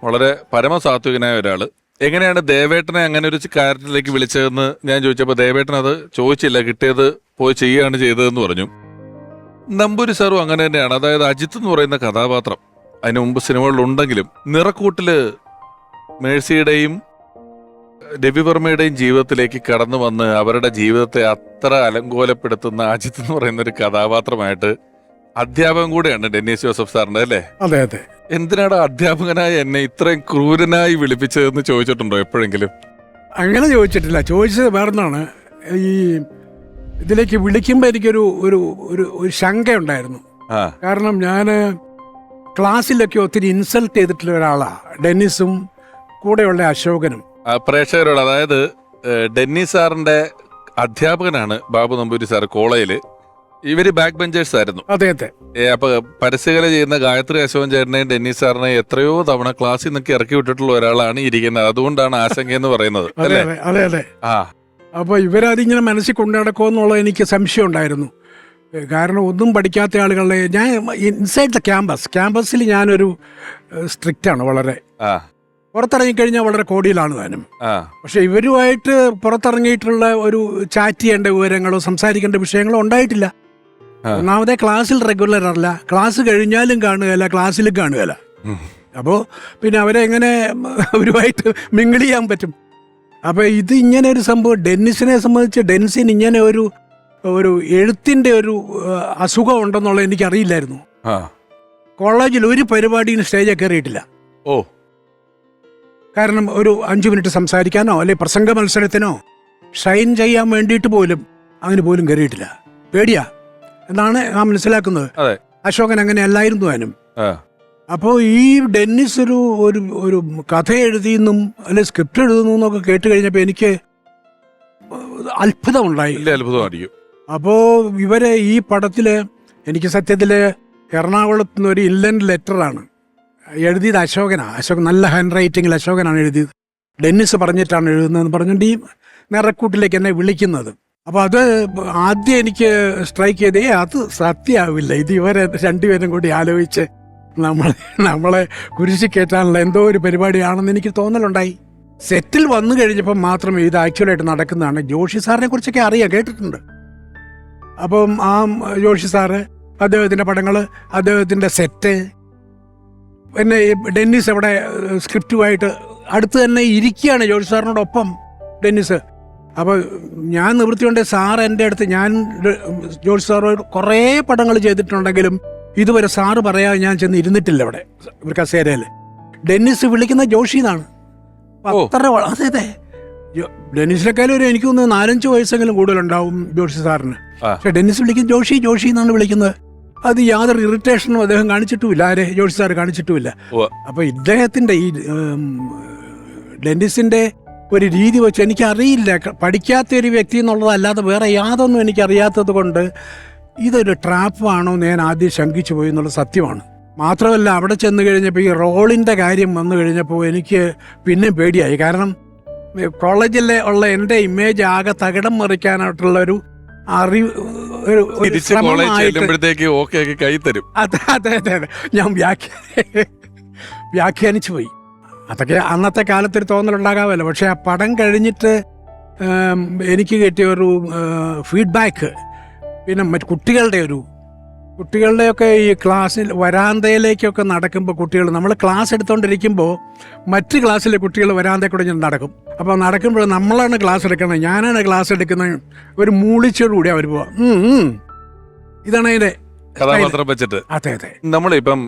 വളരെ പരമസാത്വികനായ ഒരാള്. എങ്ങനെയാണ് ദേവേട്ടനെ അങ്ങനെ ഒരു കാര്യത്തിലേക്ക് വിളിച്ചതെന്ന് ഞാൻ ചോദിച്ചപ്പോൾ ദേവേട്ടൻ അത് ചോദിച്ചില്ല, കിട്ടിയത് പോയി ചെയ്യുകയാണ് ചെയ്തതെന്ന് പറഞ്ഞു. നമ്പൂരി സാറും അങ്ങനെ തന്നെയാണ്. അതായത് അജിത്ത് എന്ന് പറയുന്ന കഥാപാത്രം അതിനു മുമ്പ് സിനിമകളിലുണ്ടെങ്കിലും നിറക്കൂട്ടില് മേഴ്സിയുടെയും രവിവർമ്മയുടെയും ജീവിതത്തിലേക്ക് കടന്നു വന്ന് അവരുടെ ജീവിതത്തെ അത്ര അലങ്കോലപ്പെടുത്തുന്ന അജിത്ത് എന്ന് പറയുന്ന ഒരു കഥാപാത്രമായിട്ട് അധ്യാപകൻ കൂടെയാണ് ഡെന്നീസ് ജോസഫ് സാറിന്റെ, അല്ലേ? അതെ അതെ. എന്തിനാണ് അധ്യാപകനായ എന്നെ ഇത്രയും ക്രൂരനായി വിളിപ്പിച്ചതെന്ന് ചോദിച്ചിട്ടുണ്ടോ എപ്പോഴെങ്കിലും? അങ്ങനെ ചോദിച്ചിട്ടില്ല. ചോദിച്ചത് വേറൊന്നാണ്. ഈ ഇതിലേക്ക് വിളിക്കുമ്പോൾ എനിക്കൊരു ഒരു ഒരു ഒരു ശങ്കയുണ്ടായിരുന്നു. കാരണം ഞാൻ ക്ലാസ്സിലൊക്കെ ഒത്തിരി ഇൻസൾട്ട് ചെയ്തിട്ടുള്ള ഒരാളാണ് ഡെന്നിസും കൂടെയുള്ള അശോകനും. പ്രേക്ഷകരോട്, അതായത് ഡെന്നീസ് സാറിന്റെ അധ്യാപകനാണ് ബാബു നമ്പൂരി സാർ കോളേജില്. ഇവര് ബാക്ക് ബെഞ്ചേഴ്സ് ആയിരുന്നു. അതെ അതെ. അപ്പൊ പരസ്യകല ചെയ്യുന്ന ഗായത്രി അശോകൻ ചേട്ടനെയും ഡെന്നീസ് സാറിനെയും എത്രയോ തവണ ക്ലാസ്സിൽ നിന്നൊക്കെ ഇറക്കി വിട്ടിട്ടുള്ള ഒരാളാണ് ഇരിക്കുന്നത്. അതുകൊണ്ടാണ് ആശങ്ക എന്ന് പറയുന്നത്. അതെ അതെ അതെ. അപ്പൊ ഇവരതിങ്ങനെ മനസ്സിൽ കൊണ്ടു നടക്കുമെന്നുള്ള എനിക്ക് സംശയം ഉണ്ടായിരുന്നു. കാരണം ഒന്നും പഠിക്കാത്ത ആളുകളെ ഞാൻ ഇൻസൈഡ് ദ ക്യാമ്പസിൽ ഞാനൊരു സ്ട്രിക്റ്റാണ് വളരെ. പുറത്തിറങ്ങിക്കഴിഞ്ഞാൽ വളരെ കോടിയിലാണ് താനും. പക്ഷെ ഇവരുമായിട്ട് പുറത്തിറങ്ങിയിട്ടുള്ള ഒരു ചാറ്റ് ചെയ്യേണ്ട വിവരങ്ങളോ സംസാരിക്കേണ്ട വിഷയങ്ങളോ ഉണ്ടായിട്ടില്ല. ഒന്നാമതേ ക്ലാസ്സിൽ റെഗുലർ അല്ല, ക്ലാസ് കഴിഞ്ഞാലും കാണുകയില്ല, ക്ലാസ്സിലും കാണുകയില്ല. അപ്പോൾ പിന്നെ അവരെ എങ്ങനെ അവരുമായിട്ട് മിങ്കിൾ ചെയ്യാൻ പറ്റും? അപ്പോൾ ഇത് ഇങ്ങനെ ഒരു സംഭവം ഡെന്നിസിനെ സംബന്ധിച്ച് ഡെന്നിസിന് ഇങ്ങനെ ഒരു എഴുത്തിൻ്റെ ഒരു അസുഖം ഉണ്ടെന്നുള്ളത് എനിക്കറിയില്ലായിരുന്നു. കോളേജിൽ ഒരു പരിപാടിയും സ്റ്റേജിൽ കയറിയിട്ടില്ല. കാരണം ഒരു 5 മിനിറ്റ് സംസാരിക്കാനോ അല്ലെങ്കിൽ പ്രസംഗ മത്സരത്തിനോ ഷൈൻ ചെയ്യാൻ വേണ്ടിയിട്ട് പോലും അങ്ങനെ പോലും കയറിയിട്ടില്ല. പേടിയാ എന്നാണ് ഞാൻ മനസ്സിലാക്കുന്നത്. അശോകൻ അങ്ങനെ അല്ലായിരുന്നു താനും. അപ്പോൾ ഈ ഡെന്നിസ് ഒരു കഥ എഴുതിയെന്നും അല്ലെങ്കിൽ സ്ക്രിപ്റ്റ് എഴുതുന്നു എന്നൊക്കെ കേട്ട് കഴിഞ്ഞപ്പോൾ എനിക്ക് അത്ഭുതമുണ്ടായി. അപ്പോൾ ഇവരെ ഈ പടത്തില് എനിക്ക് സത്യത്തിൽ എറണാകുളത്ത് നിന്ന് ഒരു ഇൻലൻഡ് ലെറ്ററാണ് എഴുതിയത്. അശോകൻ നല്ല ഹാൻഡ് റൈറ്റിങ്ങിൽ അശോകനാണ് എഴുതിയത്. ഡെന്നിസ് പറഞ്ഞിട്ടാണ് എഴുതുന്നതെന്ന് പറഞ്ഞുകൊണ്ട് ഈ നിറക്കൂട്ടിലേക്ക് എന്നെ വിളിക്കുന്നത്. അപ്പോൾ അത് ആദ്യം എനിക്ക് സ്ട്രൈക്ക് ചെയ്തേ അത് സത്യമാവില്ല, ഇത് ഇവരെ രണ്ടുപേരും കൂടി ആലോചിച്ച് നമ്മളെ കുരിശി കയറ്റാനുള്ള എന്തോ ഒരു പരിപാടിയാണെന്ന് എനിക്ക് തോന്നലുണ്ടായി. സെറ്റിൽ വന്നു കഴിഞ്ഞപ്പോൾ മാത്രമേ ഇത് ആക്ച്വലായിട്ട് നടക്കുന്നതാണ്. ജോഷി സാറിനെ കുറിച്ചൊക്കെ അറിയാം, കേട്ടിട്ടുണ്ട്. അപ്പം ആ ജോഷി സാറ്, അദ്ദേഹത്തിൻ്റെ പടങ്ങൾ, അദ്ദേഹത്തിൻ്റെ സെറ്റ്, പിന്നെ ഡെന്നിസ് അവിടെ സ്ക്രിപ്റ്റുമായിട്ട് അടുത്ത് തന്നെ ഇരിക്കുകയാണ് ജോഷി സാറിനോടൊപ്പം ഡെന്നിസ്. അപ്പോൾ ഞാൻ നിവൃത്തിയുണ്ട് സാർ എൻ്റെ അടുത്ത്, ഞാൻ ജോഷി സാറോട് കുറേ പടങ്ങൾ ചെയ്തിട്ടുണ്ടെങ്കിലും ഇതുവരെ സാറ് പറയാതെ ഞാൻ ചെന്ന് ഇരുന്നിട്ടില്ല അവിടെ ഒരു കസേരയിൽ. ഡെന്നിസ് വിളിക്കുന്ന ജോഷി എന്നാണ്. അത്ര അതെ അതെ. ഡെന്നിസിനെക്കാളും ഒരു എനിക്ക് തോന്നുന്നു 4-5 വയസ്സെങ്കിലും കൂടുതലുണ്ടാവും ജോഷി സാറിന്. പക്ഷെ ഡെന്നിസ് വിളിക്കുന്ന ജോഷി എന്നാണ് വിളിക്കുന്നത്. അത് യാതൊരു ഇറിറ്റേഷനും അദ്ദേഹം കാണിച്ചിട്ടുമില്ല, ആരെ ജോഷി സാർ കാണിച്ചിട്ടുമില്ല. അപ്പോൾ ഇദ്ദേഹത്തിൻ്റെ ഈ ഡെന്നിസിൻ്റെ ഒരു രീതി വെച്ച് എനിക്കറിയില്ല, പഠിക്കാത്ത ഒരു വ്യക്തി എന്നുള്ളതല്ലാതെ വേറെ യാതൊന്നും എനിക്കറിയാത്തത് കൊണ്ട് ഇതൊരു ട്രാപ്പാണോ എന്ന് ഞാൻ ആദ്യം ശങ്കിച്ചു പോയി എന്നുള്ളത് സത്യമാണ്. മാത്രമല്ല അവിടെ ചെന്ന് കഴിഞ്ഞപ്പോൾ ഈ റോളിൻ്റെ കാര്യം വന്നു കഴിഞ്ഞപ്പോൾ എനിക്ക് പിന്നെ പേടിയായി. കാരണം കോളേജിലെ ഉള്ള എൻ്റെ ഇമേജ് ആകെ തകിടം മറിക്കാനായിട്ടുള്ളൊരു ഞാൻ വ്യാഖ്യാനിച്ചു പോയി. അതൊക്കെ അന്നത്തെ കാലത്തൊരു തോന്നലുണ്ടാകാമല്ലോ. പക്ഷെ ആ പടം കഴിഞ്ഞിട്ട് എനിക്ക് കിട്ടിയ ഒരു ഫീഡ്ബാക്ക്, പിന്നെ മറ്റു കുട്ടികളുടെയൊക്കെ ഈ ക്ലാസ്സിൽ വരാന്തയിലേക്കൊക്കെ നടക്കുമ്പോൾ കുട്ടികൾ, നമ്മൾ ക്ലാസ് എടുത്തുകൊണ്ടിരിക്കുമ്പോൾ മറ്റ് ക്ലാസ്സിലെ കുട്ടികൾ വരാന്തയിൽ കൂടെ ഞാൻ നടക്കും. അപ്പോൾ നടക്കുമ്പോൾ നമ്മളാണ് ക്ലാസ് എടുക്കുന്നത്, ഞാനാണ് ക്ലാസ് എടുക്കുന്നത്, ഒരു മൂളിച്ചോടുകൂടി അവർ പോവാം. ഇതാണ് അതിൻ്റെ കഥാപാത്രം വെച്ചിട്ട്. അതെ അതെ. നമ്മളിപ്പം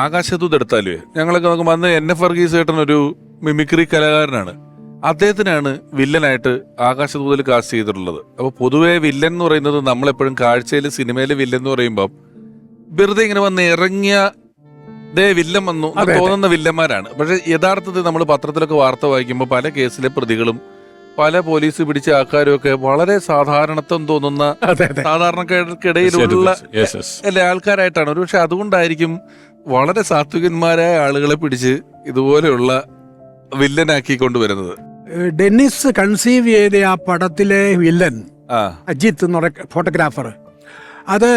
ആകാശദൂത് എടുത്താലേ ഞങ്ങളൊക്കെ നോക്കുമ്പോൾ അന്ന് NF വർഗീസ് ചേട്ടൻ ഒരു മിമിക്രി കലാകാരനാണ്. അദ്ദേഹത്തിനാണ് വില്ലനായിട്ട് ആകാശദൂതിൽ കാസ്റ്റ് ചെയ്തിട്ടുള്ളത്. അപ്പൊ പൊതുവെ വില്ലൻ എന്ന് പറയുന്നത് നമ്മളെപ്പോഴും കാഴ്ചയിൽ സിനിമയിലെ വില്ലൻ എന്ന് പറയുമ്പോൾ വെറുതെ ഇങ്ങനെ വന്ന് ഇറങ്ങിയ വില്ലൻ വന്നു തോന്നുന്ന വില്ലന്മാരാണ്. പക്ഷെ യഥാർത്ഥത്തിൽ നമ്മൾ പത്രത്തിലൊക്കെ വാർത്ത വായിക്കുമ്പോൾ പല കേസിലെ പ്രതികളും പല പോലീസ് പിടിച്ച ആൾക്കാരും ഒക്കെ വളരെ സാധാരണത്വം തോന്നുന്ന സാധാരണക്കാർക്കിടയിലുള്ള ആൾക്കാരായിട്ടാണ്. ഒരു പക്ഷെ അതുകൊണ്ടായിരിക്കും വളരെ സാത്വികന്മാരായ ആളുകളെ പിടിച്ച് ഇതുപോലെയുള്ള വില്ലനാക്കി കൊണ്ടുവരുന്നത്. ഡെന്നിസ് കൺസീവ് ചെയ്ത ആ പടത്തിലെ വില്ലൻ അജിത്ത് എന്ന് പറയുന്ന ഫോട്ടോഗ്രാഫർ, അത്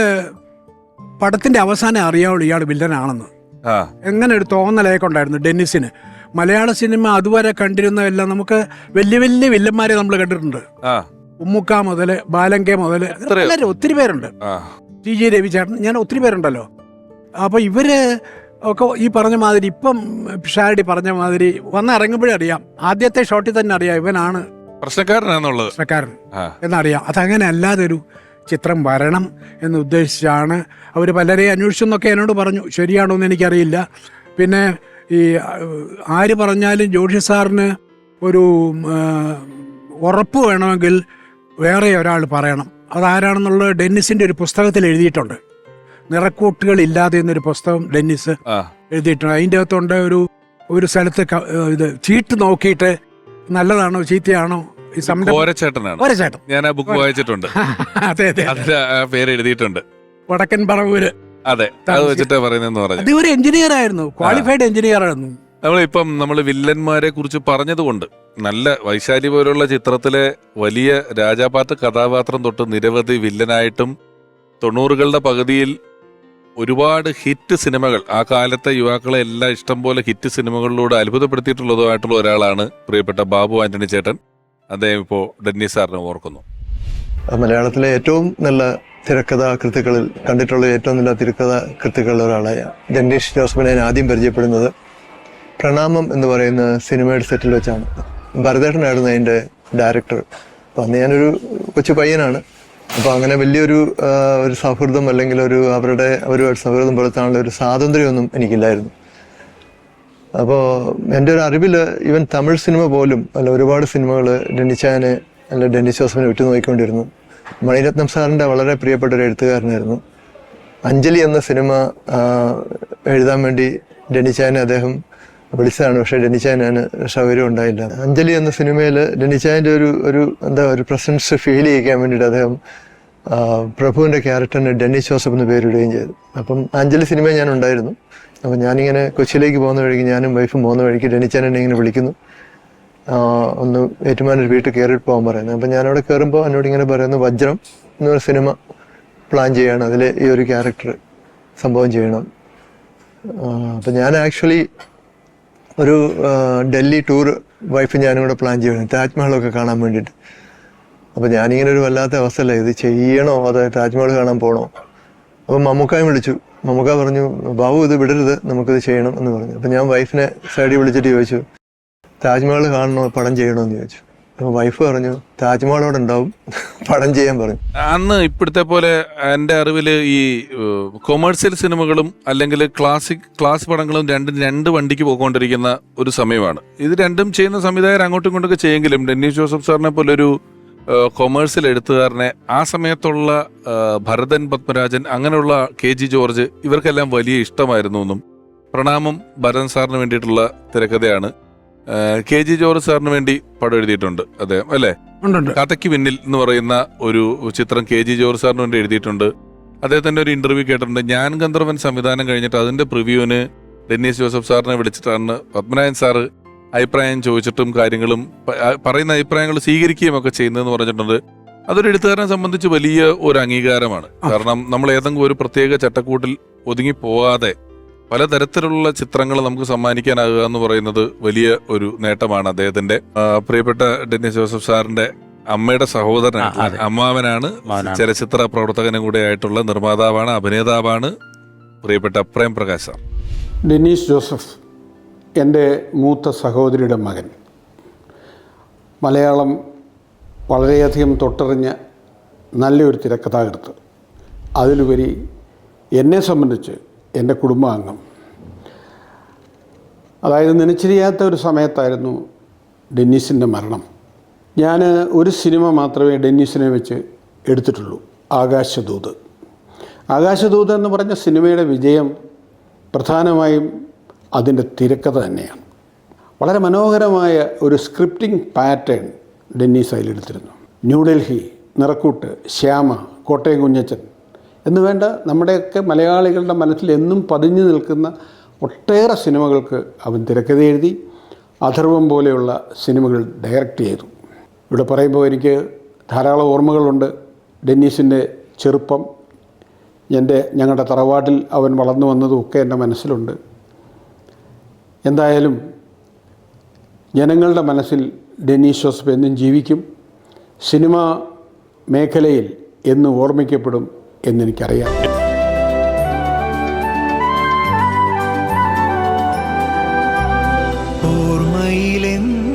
പടത്തിന്റെ അവസാനം അറിയാവുള്ളൂ ഇയാൾ വില്ലനാണെന്ന്. എങ്ങനെ ഒരു തോന്നലൊക്കെ ഉണ്ടായിരുന്നു ഡെന്നിസിന്. മലയാള സിനിമ അതുവരെ കണ്ടിരുന്നതെല്ലാം നമുക്ക് വലിയ വലിയ വില്ലന്മാരെ നമ്മൾ കണ്ടിട്ടുണ്ട്. ഉമ്മുക്ക മുതൽ ബാലങ്ക മുതൽ ഒത്തിരി പേരുണ്ട്. TG രവിചേട്ടൻ, ഞാൻ ഒത്തിരി പേരുണ്ടല്ലോ. അപ്പോൾ ഇവര് ഒക്കെ ഈ പറഞ്ഞ മാതിരി, ഇപ്പം ഷാരടി പറഞ്ഞ മാതിരി വന്നിറങ്ങുമ്പോഴേ അറിയാം, ആദ്യത്തെ ഷോട്ടിൽ തന്നെ അറിയാം ഇവനാണ് പ്രശ്നക്കാരൻ എന്നറിയാം. അതങ്ങനെ അല്ലാതെ ഒരു ചിത്രം വരണം എന്ന് ഉദ്ദേശിച്ചാണ് അവർ പലരെയും അന്വേഷിച്ചെന്നൊക്കെ എന്നോട് പറഞ്ഞു. ശരിയാണോ എന്ന് എനിക്കറിയില്ല. പിന്നെ ഈ ആര് പറഞ്ഞാലും ജോഷി സാറിന് ഒരു ഉറപ്പ് വേണമെങ്കിൽ വേറെ ഒരാൾ പറയണം. അതാരാണെന്നുള്ളത് ഡെന്നിസിൻ്റെ ഒരു പുസ്തകത്തിൽ എഴുതിയിട്ടുണ്ട്. നിറക്കൂട്ടുകൾ ഇല്ലാതെ എന്നൊരു പുസ്തകം ഡെന്നിസ് എഴുതിയിട്ടുണ്ട്. അതിൻ്റെ അകത്തുണ്ട് ഒരു സ്ഥലത്ത് ഇത് ചീട്ട് നോക്കിയിട്ട് നല്ലതാണോ ചീത്തയാണോ ഈ ഓരച്ചേട്ടൻ ഞാൻ ആ ബുക്ക് വായിച്ചിട്ടുണ്ട്. അതെ പേര് എഴുതിയിട്ടുണ്ട്. വടക്കൻ പറവൂര്. അതെ, അത് വെച്ചിട്ട് പറയുന്നതെന്ന് പറഞ്ഞു. അത് ഒരു എഞ്ചിനീയർ ആയിരുന്നു, ക്വാളിഫൈഡ് എഞ്ചിനീയർ ആയിരുന്നു. നമ്മൾ വില്ലന്മാരെ കുറിച്ച് പറഞ്ഞതുകൊണ്ട് നല്ല വൈശാലി പോലുള്ള ചിത്രത്തിലെ വലിയ രാജാപാത്ര കഥാപാത്രം തൊട്ട് നിരവധി വില്ലനായിട്ടും 90കളുടെ പകുതിയിൽ ഒരുപാട് ഹിറ്റ് സിനിമകൾ, ആ കാലത്തെ യുവാക്കളെ എല്ലാം ഇഷ്ടം പോലെ ഹിറ്റ് സിനിമകളിലൂടെ അത്ഭുതപ്പെടുത്തിയിട്ടുള്ളതുമായിട്ടുള്ള ഒരാളാണ് പ്രിയപ്പെട്ട ബാബു ആന്റണി ചേട്ടൻ. അദ്ദേഹം ഇപ്പോൾ ഡെന്നിസ് സാറിനെ ഓർക്കുന്നു. മലയാളത്തിലെ ഏറ്റവും നല്ല തിരക്കഥാകൃത്തുക്കളിൽ കണ്ടിട്ടുള്ള ഏറ്റവും നല്ല തിരക്കഥാകൃത്തുക്കളിൽ ഒരാളായ ഡെന്നിസ് ജോസഫിനെ ഞാൻ ആദ്യം പരിചയപ്പെടുന്നത് പ്രണാമം എന്ന് പറയുന്ന സിനിമയുടെ സെറ്റിൽ വെച്ചാണ്. ഭരതേട്ടനായിരുന്നു അതിൻ്റെ ഡയറക്ടർ. അപ്പം അന്ന് ഞാനൊരു കൊച്ചു പയ്യനാണ്. അപ്പോൾ അങ്ങനെ വലിയൊരു സൗഹൃദം അല്ലെങ്കിൽ അവരുമായിട്ട് സൗഹൃദം പുലർത്താനുള്ള ഒരു സ്വാതന്ത്ര്യമൊന്നും എനിക്കില്ലായിരുന്നു. അപ്പോൾ എൻ്റെ ഒരു അറിവിൽ ഈവൻ തമിഴ് സിനിമ പോലും ഒരുപാട് സിനിമകൾ ഡെന്നിച്ചാനെ അല്ല ഡെന്നിസ് ജോസഫിനെ ഉറ്റുനോക്കിക്കൊണ്ടിരുന്നു. മണിരത്നം സാറിൻ്റെ വളരെ പ്രിയപ്പെട്ട ഒരു എഴുത്തുകാരനായിരുന്നു. അഞ്ജലി എന്ന സിനിമ എഴുതാൻ വേണ്ടി ഡെന്നിച്ചാനെ അദ്ദേഹം വിളിച്ചതാണ്. പക്ഷേ ഡെന്നിച്ചാൻ സൗകര്യം ഉണ്ടായില്ല. അഞ്ജലി എന്ന സിനിമയിൽ ഡെന്നിച്ചാൻ്റെ ഒരു പ്രസൻസ് ഫീൽ ചെയ്യിക്കാൻ വേണ്ടിയിട്ട് അദ്ദേഹം പ്രഭുവിൻ്റെ ക്യാരക്ടറിന് ഡെന്നിസ് ജോസഫ് എന്ന് പേരിടുകയും ചെയ്തു. അപ്പം അഞ്ജലി സിനിമയിൽ ഞാൻ ഉണ്ടായിരുന്നു. അപ്പം ഞാനിങ്ങനെ കൊച്ചിയിലേക്ക് പോകുന്ന വഴിക്ക്, ഞാനും വൈഫും പോകുന്ന വഴിക്ക് ഡെന്നിച്ചാൻ എന്നെ ഇങ്ങനെ വിളിക്കുന്നു, ഒന്ന് ഏറ്റുമാനൊരു വീട്ടിൽ കയറിയിട്ട് പോകാൻ പറയുന്നത്. അപ്പം ഞാനവിടെ കയറുമ്പോൾ എന്നോട് ഇങ്ങനെ പറയുന്നു, വജ്രം എന്നൊരു സിനിമ പ്ലാൻ ചെയ്യണം, അതിൽ ഈ ഒരു ക്യാരക്ടർ സംഭവം ചെയ്യണം. അപ്പം ഞാൻ ആക്ച്വലി ഒരു ഡൽഹി ടൂർ വൈഫ് ഞാനും കൂടെ പ്ലാൻ ചെയ്യണം, താജ്മഹലൊക്കെ കാണാൻ വേണ്ടിയിട്ട്. അപ്പോൾ ഞാനിങ്ങനെ ഒരു വല്ലാത്ത അവസ്ഥയല്ല, ഇത് ചെയ്യണോ അതോ താജ്മഹൽ കാണാൻ പോകണോ? അപ്പം മമ്മൂക്കായും വിളിച്ചു. മമ്മൂക്ക പറഞ്ഞു, ബാബു ഇത് വിടരുത്, നമുക്കിത് ചെയ്യണം എന്ന് പറഞ്ഞു. അപ്പം ഞാൻ വൈഫിനെ സൈഡിൽ വിളിച്ചിട്ട് ചോദിച്ചു, താജ്മഹൽ കാണണോ പടം ചെയ്യണോ എന്ന് ചോദിച്ചു. അപ്പോൾ വൈഫ് പറഞ്ഞു, താജ്മഹൽ അവിടെ ഉണ്ടാവും, പടം ചെയ്യാൻ പറഞ്ഞു. അന്ന് ഇപ്പോഴത്തെ പോലെ എൻ്റെ അറിവിൽ ഈ കൊമേഴ്സ്യൽ സിനിമകളും അല്ലെങ്കിൽ ക്ലാസ് പടങ്ങളും രണ്ട് വണ്ടിക്ക് പോയിക്കൊണ്ടിരിക്കുന്ന ഒരു സമയമാണ്. ഇത് രണ്ടും ചെയ്യുന്ന സംവിധായകർ അങ്ങോട്ടും ഇങ്ങോട്ടൊക്കെ ചെയ്യെങ്കിലും ഡെന്നിസ് ജോസഫ് സാറിനെ പോലൊരു കൊമേഴ്സ്യൽ എഴുത്തുകാരനെ ആ സമയത്തുള്ള ഭരതൻ പത്മരാജൻ, അങ്ങനെയുള്ള KG ജോർജ്, ഇവർക്കെല്ലാം വലിയ ഇഷ്ടമായിരുന്നു എന്നും. പ്രണാമം ഭരതൻ സാറിന് വേണ്ടിയിട്ടുള്ള തിരക്കഥയാണ്. KG ജോർജ് സാറിന് വേണ്ടി പടം എഴുതിയിട്ടുണ്ട് അദ്ദേഹം, അല്ലേ? കഥയ്ക്ക് പിന്നിൽ എന്ന് പറയുന്ന ഒരു ചിത്രം KG ജോർജ് സാറിന് വേണ്ടി എഴുതിയിട്ടുണ്ട്. അദ്ദേഹത്തിന്റെ ഒരു ഇന്റർവ്യൂ കേട്ടിട്ടുണ്ട്. ഞാൻ ഗന്ധർവൻ സംവിധാനം കഴിഞ്ഞിട്ട് അതിന്റെ പ്രിവ്യൂവിന് ഡെന്നിസ് ജോസഫ് സാറിനെ വിളിച്ചിട്ടാണ് പത്മനാഭൻ സാറ് അഭിപ്രായം ചോദിച്ചിട്ടും കാര്യങ്ങളും പറയുന്ന അഭിപ്രായങ്ങൾ സ്വീകരിക്കുകയും ഒക്കെ ചെയ്യുന്നതെന്ന് പറഞ്ഞിട്ടുണ്ട്. അതൊരു എഴുത്തുകാരനെ സംബന്ധിച്ച് വലിയ ഒരു അംഗീകാരമാണ്. കാരണം നമ്മൾ ഏതെങ്കിലും ഒരു പ്രത്യേക ചട്ടക്കൂട്ടിൽ ഒതുങ്ങി പോകാതെ പലതരത്തിലുള്ള ചിത്രങ്ങൾ നമുക്ക് സമ്മാനിക്കാനാകുക എന്ന് പറയുന്നത് വലിയ ഒരു നേട്ടമാണ് അദ്ദേഹത്തിന്റെ. പ്രിയപ്പെട്ട ഡെന്നിസ് ജോസഫ് സാറിന്റെ അമ്മയുടെ സഹോദരനാണ്, അമ്മാവനാണ്, ചലച്ചിത്ര പ്രവർത്തകനും കൂടെ ആയിട്ടുള്ള നിർമ്മാതാവാണ്, അഭിനേതാവാണ് പ്രിയപ്പെട്ട പ്രേം പ്രകാശ് സാർ. ഡെന്നിസ് ജോസഫ് എൻ്റെ മൂത്ത സഹോദരിയുടെ മകൻ. മലയാളം വളരെയധികം തൊട്ടറിഞ്ഞ നല്ലൊരു തിരക്കഥാകൃത്ത്. അതിലുപരി എന്നെ സംബന്ധിച്ച് എൻ്റെ കുടുംബാംഗം. അതായത് നനച്ചിരിയാത്ത ഒരു സമയത്തായിരുന്നു ഡെന്നിസിൻ്റെ മരണം. ഞാൻ ഒരു സിനിമ മാത്രമേ ഡെന്നിസിനെ വെച്ച് എടുത്തിട്ടുള്ളൂ, ആകാശദൂത്. ആകാശദൂത് എന്ന് പറഞ്ഞ സിനിമയുടെ വിജയം പ്രധാനമായും അതിൻ്റെ തിരക്കഥ തന്നെയാണ്. വളരെ മനോഹരമായ ഒരു സ്ക്രിപ്റ്റിംഗ് പാറ്റേൺ ഡെന്നിസ് അതിലെടുത്തിരുന്നു. ന്യൂഡൽഹി, നിറക്കൂട്ട്, ശ്യാമ, കോട്ടയം കുഞ്ഞച്ചൻ എന്ന് വേണ്ട നമ്മുടെയൊക്കെ മലയാളികളുടെ മനസ്സിൽ എന്നും പതിഞ്ഞു നിൽക്കുന്ന ഒട്ടേറെ സിനിമകൾക്ക് അവൻ തിരക്കഥ എഴുതി. അഥർവം പോലെയുള്ള സിനിമകൾ ഡയറക്റ്റ് ചെയ്തു. ഇവിടെ പറയുമ്പോൾ എനിക്ക് ധാരാളം ഓർമ്മകളുണ്ട്. ഡെന്നിസിൻ്റെ ചെറുപ്പം, ഞങ്ങളുടെ തറവാട്ടിൽ അവൻ വളർന്നു വന്നതും ഒക്കെ എൻ്റെ മനസ്സിലുണ്ട്. എന്തായാലും ജനങ്ങളുടെ മനസ്സിൽ ഡെന്നീസ് ജോസഫ് എന്നും ജീവിക്കും. സിനിമാ മേഖലയിൽ എന്നും ഓർമ്മിക്കപ്പെടും എന്നെനിക്കറിയാം. ഓർമ്മയിലെന്നും